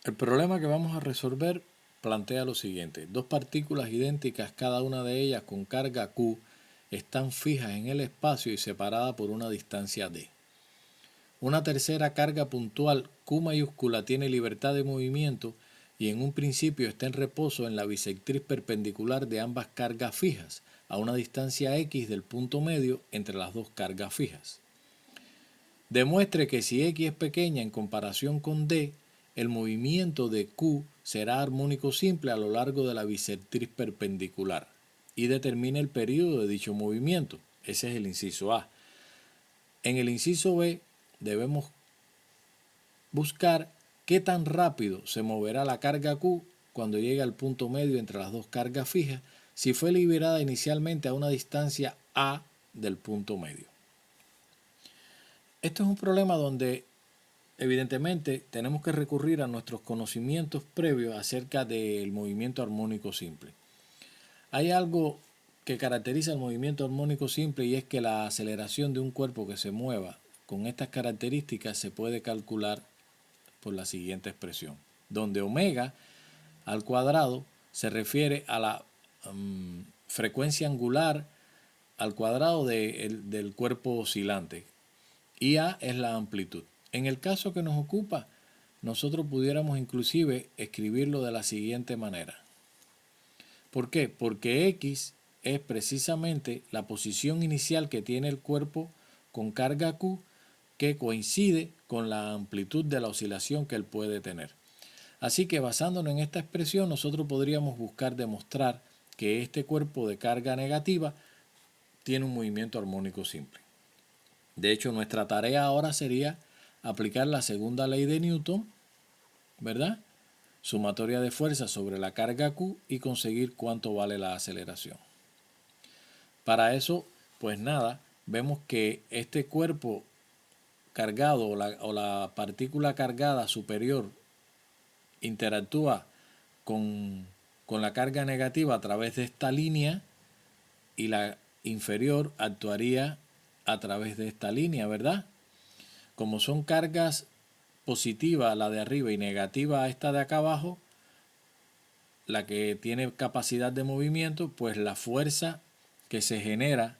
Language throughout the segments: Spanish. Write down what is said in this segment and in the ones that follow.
El problema que vamos a resolver plantea lo siguiente. Dos partículas idénticas, cada una de ellas con carga Q, están fijas en el espacio y separadas por una distancia d. Una tercera carga puntual Q mayúscula tiene libertad de movimiento y en un principio está en reposo en la bisectriz perpendicular de ambas cargas fijas, a una distancia x del punto medio entre las dos cargas fijas. Demuestre que si x es pequeña en comparación con d, el movimiento de Q será armónico simple a lo largo de la bisectriz perpendicular y determine el periodo de dicho movimiento. Ese es el inciso A. En el inciso B debemos buscar qué tan rápido se moverá la carga Q cuando llegue al punto medio entre las dos cargas fijas si fue liberada inicialmente a una distancia A del punto medio. Esto es un problema donde evidentemente tenemos que recurrir a nuestros conocimientos previos acerca del movimiento armónico simple. Hay algo que caracteriza el movimiento armónico simple y es que la aceleración de un cuerpo que se mueva con estas características se puede calcular por la siguiente expresión, donde omega al cuadrado se refiere a la frecuencia angular al cuadrado del cuerpo oscilante y A es la amplitud. En el caso que nos ocupa, nosotros pudiéramos inclusive escribirlo de la siguiente manera. ¿Por qué? Porque X es precisamente la posición inicial que tiene el cuerpo con carga Q que coincide con la amplitud de la oscilación que él puede tener. Así que basándonos en esta expresión, nosotros podríamos buscar demostrar que este cuerpo de carga negativa tiene un movimiento armónico simple. De hecho, nuestra tarea ahora sería aplicar la segunda ley de Newton, ¿verdad? Sumatoria de fuerzas sobre la carga Q y conseguir cuánto vale la aceleración. Para eso, pues nada, vemos que este cuerpo cargado o la partícula cargada superior interactúa con la carga negativa a través de esta línea y la inferior actuaría a través de esta línea, ¿verdad? Como son cargas positivas la de arriba y negativa esta de acá abajo, la que tiene capacidad de movimiento, pues la fuerza que se genera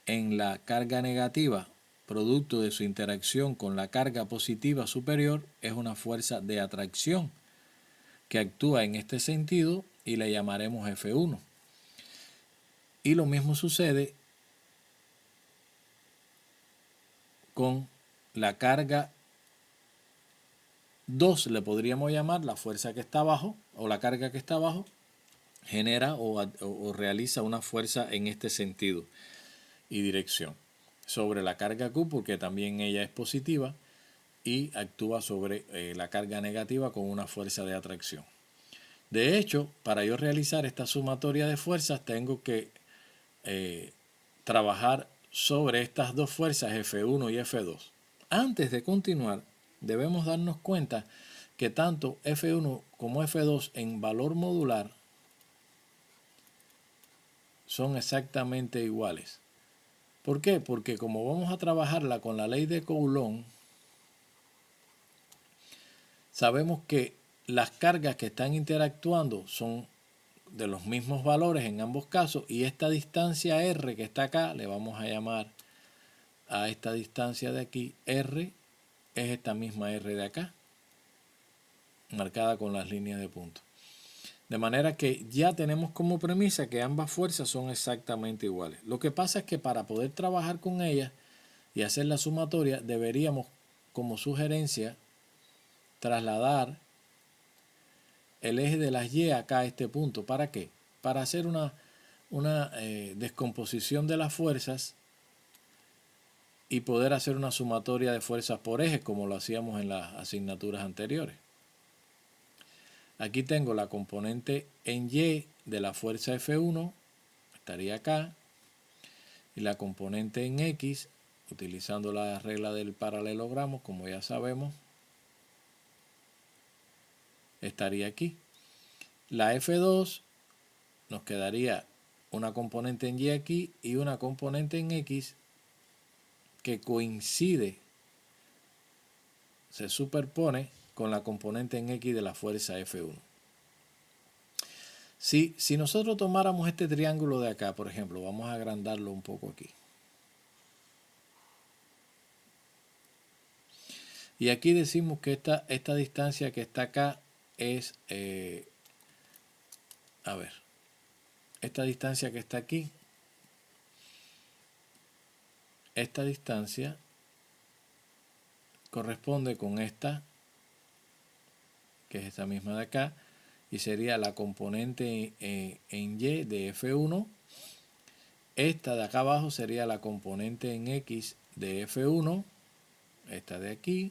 en la carga negativa producto de su interacción con la carga positiva superior es una fuerza de atracción que actúa en este sentido y le llamaremos F1. Y lo mismo sucede con la carga 2, le podríamos llamar la fuerza que está abajo o la carga que está abajo, genera o realiza una fuerza en este sentido y dirección sobre la carga Q porque también ella es positiva y actúa sobre la carga negativa con una fuerza de atracción. De hecho, para yo realizar esta sumatoria de fuerzas tengo que trabajar sobre estas dos fuerzas F1 y F2. Antes de continuar, debemos darnos cuenta que tanto F1 como F2 en valor modular son exactamente iguales. ¿Por qué? Porque como vamos a trabajarla con la ley de Coulomb, sabemos que las cargas que están interactuando son de los mismos valores en ambos casos y esta distancia R que está acá, le vamos a llamar a esta distancia de aquí R, es esta misma R de acá, marcada con las líneas de punto. De manera que ya tenemos como premisa que ambas fuerzas son exactamente iguales. Lo que pasa es que para poder trabajar con ellas y hacer la sumatoria, deberíamos, como sugerencia, trasladar el eje de las Y acá a este punto. ¿Para qué? Para hacer una descomposición de las fuerzas y poder hacer una sumatoria de fuerzas por eje como lo hacíamos en las asignaturas anteriores. Aquí tengo la componente en Y de la fuerza F1, estaría acá, y la componente en X, utilizando la regla del paralelogramo, como ya sabemos, estaría aquí. La F2 nos quedaría una componente en Y aquí y una componente en X que coincide, se superpone con la componente en X de la fuerza F1. Si nosotros tomáramos este triángulo de acá, por ejemplo, vamos a agrandarlo un poco aquí. Y aquí decimos que esta distancia que está acá es, esta distancia que está aquí, esta distancia corresponde con esta, que es esta misma de acá, y sería la componente en Y de F1. Esta de acá abajo sería la componente en X de F1, esta de aquí,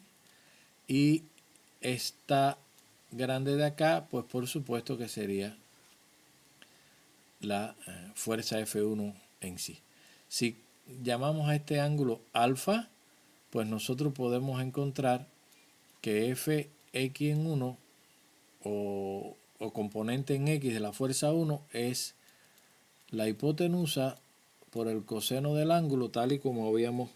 y esta grande de acá, pues por supuesto que sería la fuerza F1 en sí. Si llamamos a este ángulo alfa, pues nosotros podemos encontrar que Fx en 1 o componente en X de la fuerza 1 es la hipotenusa por el coseno del ángulo, tal y como habíamos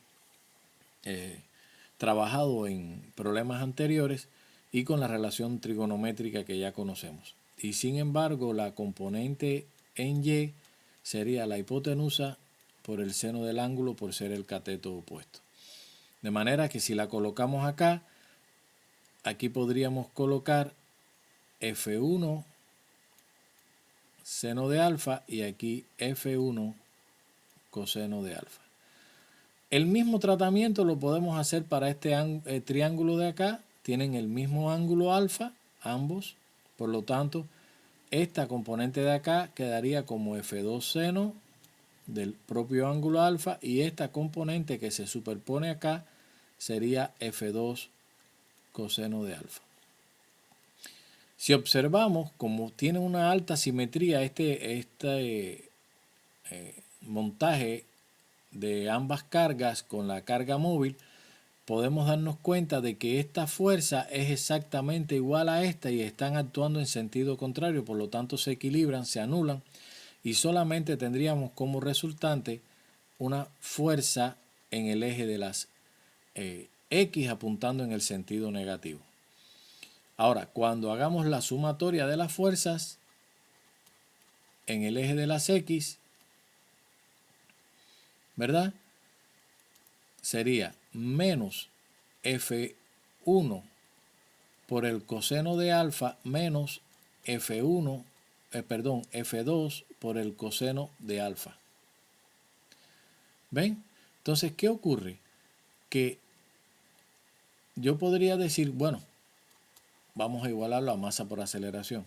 trabajado en problemas anteriores y con la relación trigonométrica que ya conocemos. Y sin embargo, la componente en Y sería la hipotenusa por el seno del ángulo por ser el cateto opuesto. De manera que si la colocamos acá, aquí podríamos colocar F1 seno de alfa y aquí F1 coseno de alfa. El mismo tratamiento lo podemos hacer para este triángulo de acá. Tienen el mismo ángulo alfa, ambos. Por lo tanto, esta componente de acá quedaría como F2 seno del propio ángulo alfa y esta componente que se superpone acá sería F2 coseno de alfa. Si observamos, como tiene una alta simetría este montaje de ambas cargas con la carga móvil, podemos darnos cuenta de que esta fuerza es exactamente igual a esta y están actuando en sentido contrario, por lo tanto se equilibran, se anulan y solamente tendríamos como resultante una fuerza en el eje de las X apuntando en el sentido negativo. Ahora, cuando hagamos la sumatoria de las fuerzas en el eje de las X, ¿verdad? Sería menos F1 por el coseno de alfa menos F2 por el coseno de alfa. ¿Ven? Entonces, ¿qué ocurre? Que yo podría decir, bueno, vamos a igualarlo a masa por aceleración.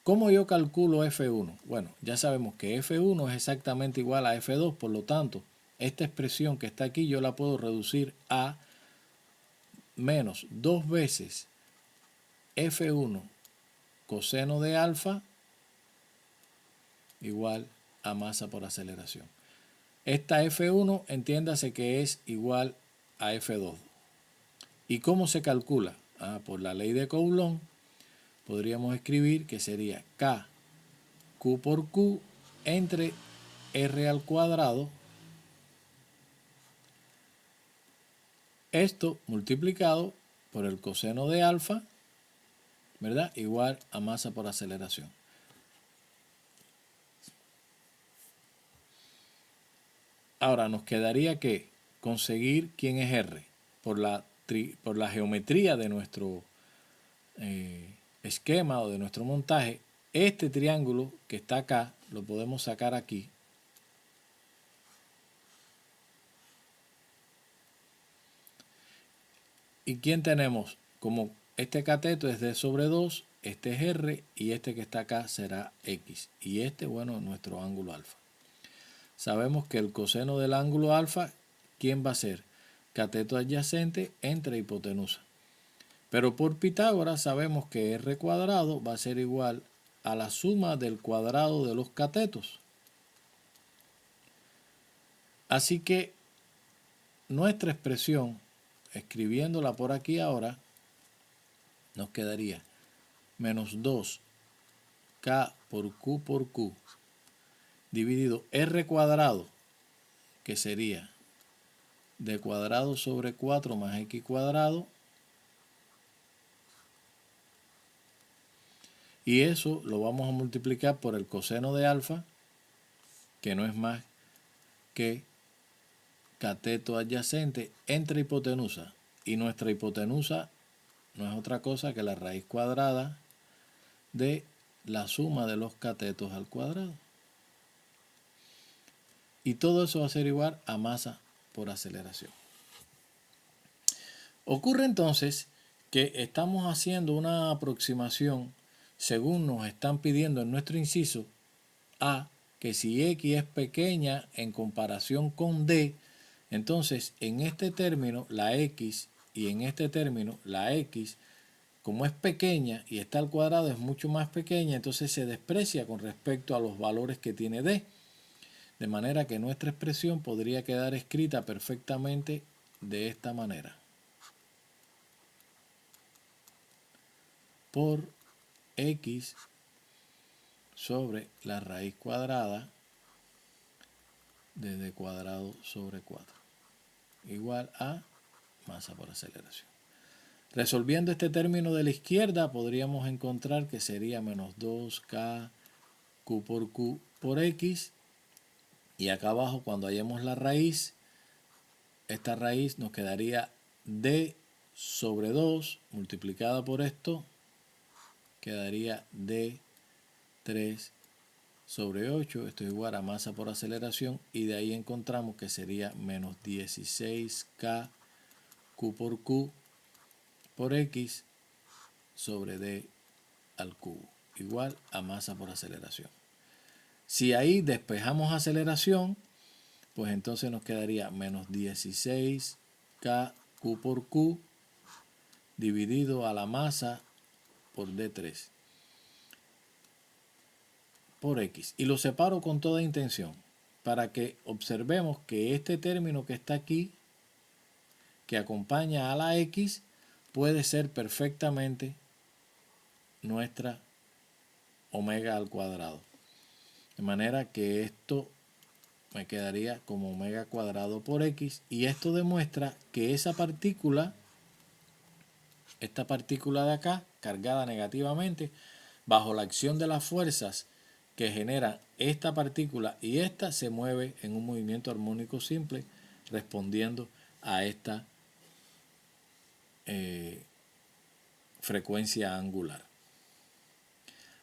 ¿Cómo yo calculo F1? Bueno, ya sabemos que F1 es exactamente igual a F2, por lo tanto, esta expresión que está aquí yo la puedo reducir a menos 2 veces F1 coseno de alfa igual a masa por aceleración. Esta F1 entiéndase que es igual a F2. ¿Y cómo se calcula? Por la ley de Coulomb podríamos escribir que sería K Q por Q entre R al cuadrado. Esto multiplicado por el coseno de alfa, ¿verdad? Igual a masa por aceleración. Ahora nos quedaría que conseguir quién es R por la geometría de nuestro esquema o de nuestro montaje. Este triángulo que está acá lo podemos sacar aquí. ¿Y quién tenemos? Como este cateto es D sobre 2, este es R y este que está acá será X. Y este, bueno, nuestro ángulo alfa. Sabemos que el coseno del ángulo alfa, ¿quién va a ser? Cateto adyacente entre hipotenusa. Pero por Pitágoras sabemos que R cuadrado va a ser igual a la suma del cuadrado de los catetos. Así que nuestra expresión, escribiéndola por aquí ahora, nos quedaría menos 2K por Q dividido R cuadrado, que sería D cuadrado sobre 4 más X cuadrado, y eso lo vamos a multiplicar por el coseno de alfa, que no es más que cateto adyacente entre hipotenusa, y nuestra hipotenusa no es otra cosa que la raíz cuadrada de la suma de los catetos al cuadrado. Y todo eso va a ser igual a masa por aceleración. Ocurre entonces que estamos haciendo una aproximación según nos están pidiendo en nuestro inciso A, que si X es pequeña en comparación con D, entonces en este término la X y en este término la X, como es pequeña y está al cuadrado, es mucho más pequeña, entonces se desprecia con respecto a los valores que tiene D. De manera que nuestra expresión podría quedar escrita perfectamente de esta manera. Por X sobre la raíz cuadrada de D cuadrado sobre 4, igual a masa por aceleración. Resolviendo este término de la izquierda, podríamos encontrar que sería menos 2K Q por X. Y acá abajo, cuando hallemos la raíz, esta raíz nos quedaría D sobre 2 multiplicada por esto, quedaría D3 sobre 8. Esto es igual a masa por aceleración. Y de ahí encontramos que sería menos 16K Q por X sobre D al cubo, igual a masa por aceleración. Si ahí despejamos aceleración, pues entonces nos quedaría menos 16K Q dividido a la masa por D3 por X. Y lo separo con toda intención para que observemos que este término que está aquí, que acompaña a la X, puede ser perfectamente nuestra omega al cuadrado. De manera que esto me quedaría como omega cuadrado por X, y esto demuestra que esa partícula, esta partícula de acá, cargada negativamente, bajo la acción de las fuerzas que genera esta partícula y esta, se mueve en un movimiento armónico simple respondiendo a esta frecuencia angular.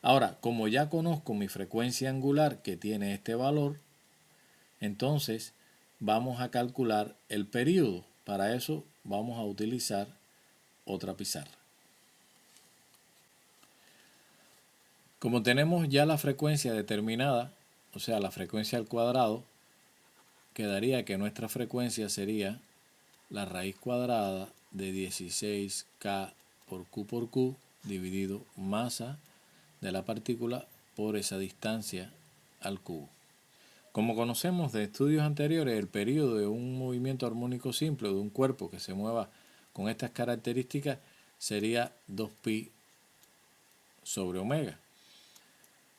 Ahora, como ya conozco mi frecuencia angular que tiene este valor, entonces vamos a calcular el período. Para eso vamos a utilizar otra pizarra. Como tenemos ya la frecuencia determinada, o sea, la frecuencia al cuadrado, quedaría que nuestra frecuencia sería la raíz cuadrada de 16K por Q dividido masa de la partícula por esa distancia al cubo. Como conocemos de estudios anteriores, el período de un movimiento armónico simple o de un cuerpo que se mueva con estas características sería 2pi sobre omega.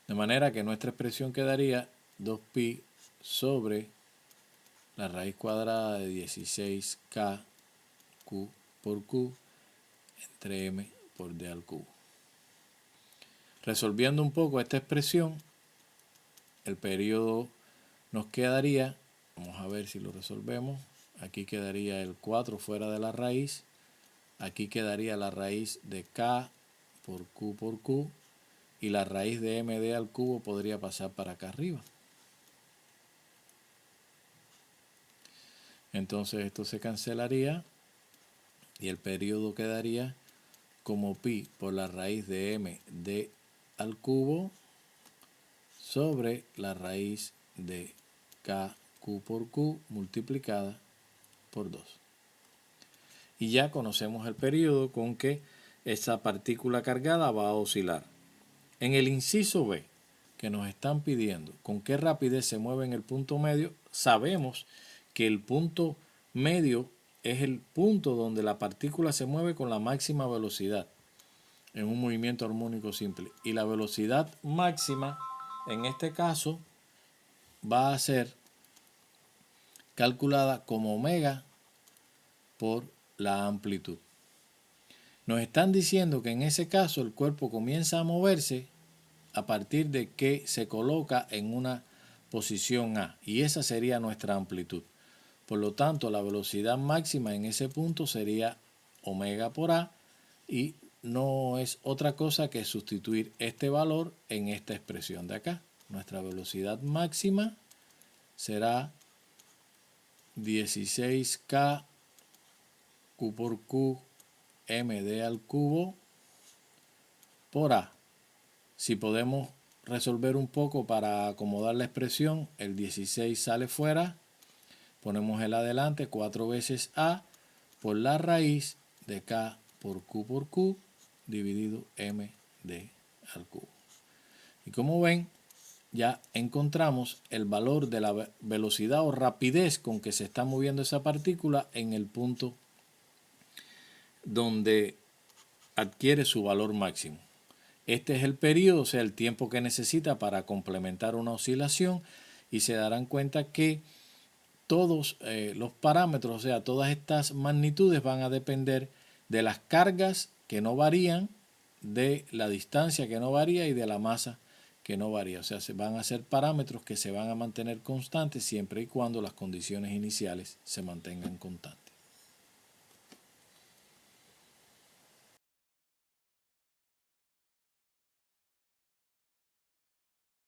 De manera que nuestra expresión quedaría 2pi sobre la raíz cuadrada de 16K Q por Q entre M por D al cubo. Resolviendo un poco esta expresión, el periodo nos quedaría, vamos a ver si lo resolvemos, aquí quedaría el 4 fuera de la raíz, aquí quedaría la raíz de K por Q, y la raíz de MD al cubo podría pasar para acá arriba. Entonces esto se cancelaría y el periodo quedaría como pi por la raíz de MD al cubo sobre la raíz de KQ por Q multiplicada por 2. Y ya conocemos el periodo con que esa partícula cargada va a oscilar. En el inciso B, que nos están pidiendo con qué rapidez se mueve en el punto medio, sabemos que el punto medio es el punto donde la partícula se mueve con la máxima velocidad en un movimiento armónico simple. Y la velocidad máxima, en este caso, va a ser calculada como omega por la amplitud. Nos están diciendo que en ese caso el cuerpo comienza a moverse a partir de que se coloca en una posición A, y esa sería nuestra amplitud. Por lo tanto, la velocidad máxima en ese punto sería omega por A, y no es otra cosa que sustituir este valor en esta expresión de acá. Nuestra velocidad máxima será 16K Q por Q md al cubo por A. Si podemos resolver un poco para acomodar la expresión, el 16 sale fuera, ponemos el adelante, 4 veces A por la raíz de K por Q dividido md al cubo. Y como ven, ya encontramos el valor de la velocidad o rapidez con que se está moviendo esa partícula en el punto donde adquiere su valor máximo. Este es el periodo, o sea, el tiempo que necesita para complementar una oscilación, y se darán cuenta que todos los parámetros, o sea, todas estas magnitudes van a depender de las cargas que no varían, de la distancia que no varía y de la masa que no varía. O sea, se van a ser parámetros que se van a mantener constantes siempre y cuando las condiciones iniciales se mantengan constantes.